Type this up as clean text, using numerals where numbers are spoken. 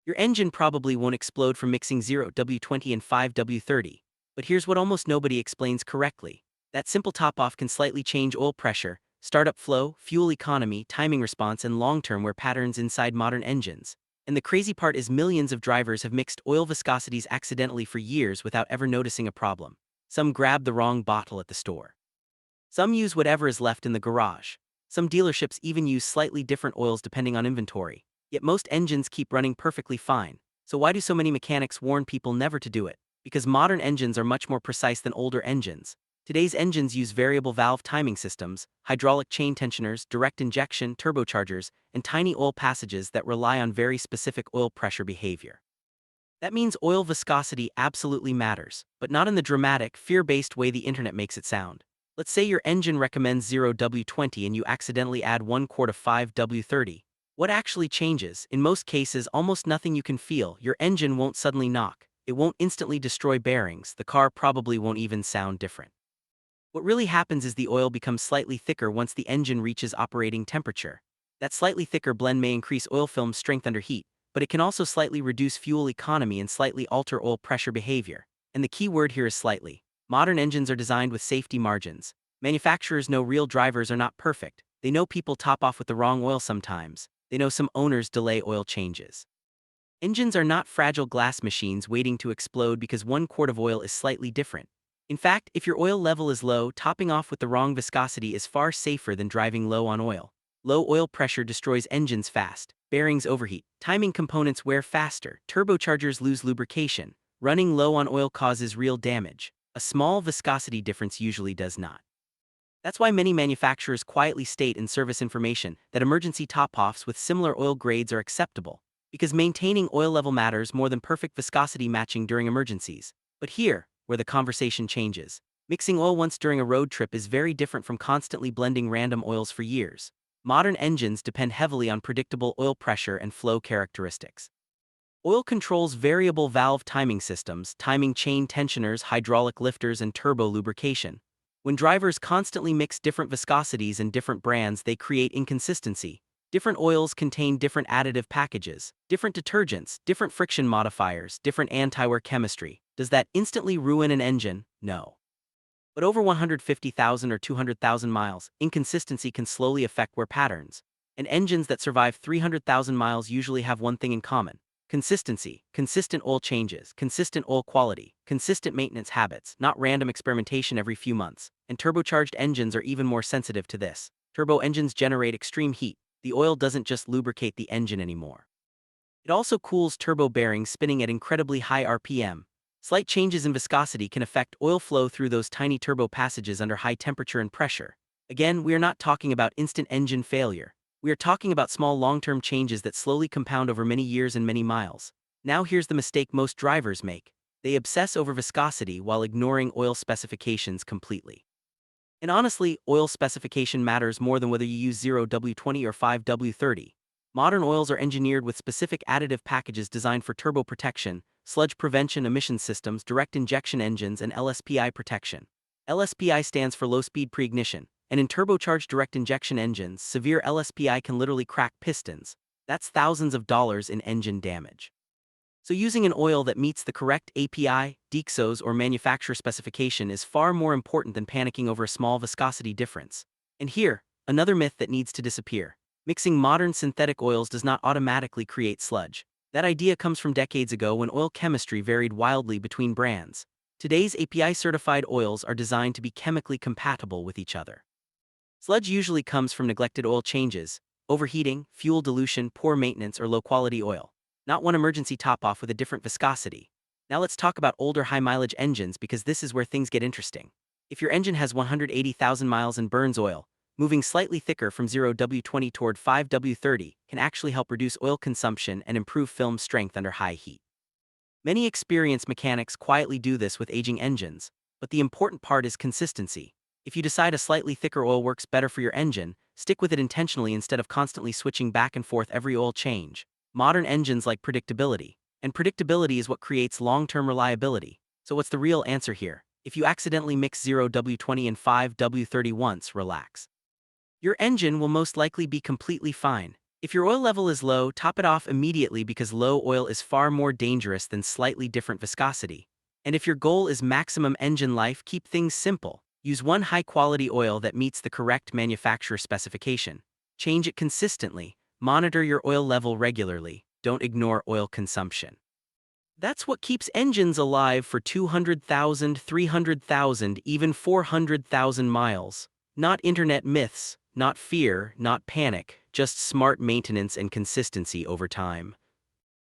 Your engine probably won't explode from mixing 0W-20 and 5W-30. But here's what almost nobody explains correctly. That simple top-off can slightly change oil pressure, startup flow, fuel economy, timing response, and long-term wear patterns inside modern engines. And the crazy part is millions of drivers have mixed oil viscosities accidentally for years without ever noticing a problem. Some grab the wrong bottle at the store. Some use whatever is left in the garage. Some dealerships even use slightly different oils depending on inventory. Yet most engines keep running perfectly fine. So why do so many mechanics warn people never to do it? Because modern engines are much more precise than older engines. Today's engines use variable valve timing systems, hydraulic chain tensioners, direct injection, turbochargers, and tiny oil passages that rely on very specific oil pressure behavior. That means oil viscosity absolutely matters, but not in the dramatic, fear-based way the internet makes it sound. Let's say your engine recommends 0W-20 and you accidentally add 1 quart of 5W-30. What actually changes? In most cases, almost nothing you can feel. Your engine won't suddenly knock. It won't instantly destroy bearings. The car probably won't even sound different. What really happens is the oil becomes slightly thicker once the engine reaches operating temperature. That slightly thicker blend may increase oil film strength under heat, but it can also slightly reduce fuel economy and slightly alter oil pressure behavior. And the key word here is slightly. Modern engines are designed with safety margins. Manufacturers know real drivers are not perfect. They know people top off with the wrong oil sometimes. They know some owners delay oil changes. Engines are not fragile glass machines waiting to explode because 1 quart of oil is slightly different. In fact, if your oil level is low, topping off with the wrong viscosity is far safer than driving low on oil. Low oil pressure destroys engines fast, bearings overheat, timing components wear faster, turbochargers lose lubrication. Running low on oil causes real damage. A small viscosity difference usually does not. That's why many manufacturers quietly state in service information that emergency top-offs with similar oil grades are acceptable, because maintaining oil level matters more than perfect viscosity matching during emergencies. But here, where the conversation changes. Mixing oil once during a road trip is very different from constantly blending random oils for years. Modern engines depend heavily on predictable oil pressure and flow characteristics. Oil controls variable valve timing systems, timing chain tensioners, hydraulic lifters, and turbo lubrication. When drivers constantly mix different viscosities and different brands, they create inconsistency. Different oils contain different additive packages, different detergents, different friction modifiers, different anti-wear chemistry. Does that instantly ruin an engine? No. But over 150,000 or 200,000 miles, inconsistency can slowly affect wear patterns. And engines that survive 300,000 miles usually have one thing in common. Consistency, consistent oil changes, consistent oil quality, consistent maintenance habits, not random experimentation every few months. And turbocharged engines are even more sensitive to this. Turbo engines generate extreme heat. The oil doesn't just lubricate the engine anymore. It also cools turbo bearings spinning at incredibly high RPM. Slight changes in viscosity can affect oil flow through those tiny turbo passages under high temperature and pressure. Again, we are not talking about instant engine failure. We are talking about small long-term changes that slowly compound over many years and many miles. Now here's the mistake most drivers make. They obsess over viscosity while ignoring oil specifications completely. And honestly, oil specification matters more than whether you use 0W-20 or 5W-30. Modern oils are engineered with specific additive packages designed for turbo protection, sludge prevention, emission systems, direct injection engines, and LSPI protection. LSPI stands for low-speed pre-ignition, and in turbocharged direct injection engines, severe LSPI can literally crack pistons. That's thousands of dollars in engine damage. So using an oil that meets the correct API, DXOs, or manufacturer specification is far more important than panicking over a small viscosity difference. And here, another myth that needs to disappear. Mixing modern synthetic oils does not automatically create sludge. That idea comes from decades ago when oil chemistry varied wildly between brands. Today's API-certified oils are designed to be chemically compatible with each other. Sludge usually comes from neglected oil changes, overheating, fuel dilution, poor maintenance, or low-quality oil. Not one emergency top-off with a different viscosity. Now let's talk about older high-mileage engines because this is where things get interesting. If your engine has 180,000 miles and burns oil, moving slightly thicker from 0W-20 toward 5W-30 can actually help reduce oil consumption and improve film strength under high heat. Many experienced mechanics quietly do this with aging engines, but the important part is consistency. If you decide a slightly thicker oil works better for your engine, stick with it intentionally instead of constantly switching back and forth every oil change. Modern engines like predictability, and predictability is what creates long-term reliability. So what's the real answer here? If you accidentally mix 0W-20 and 5W-30 once, relax. Your engine will most likely be completely fine. If your oil level is low, top it off immediately because low oil is far more dangerous than slightly different viscosity. And if your goal is maximum engine life, keep things simple. Use one high-quality oil that meets the correct manufacturer specification. Change it consistently. Monitor your oil level regularly. Don't ignore oil consumption. That's what keeps engines alive for 200,000, 300,000, even 400,000 miles. Not internet myths, not fear, not panic, just smart maintenance and consistency over time.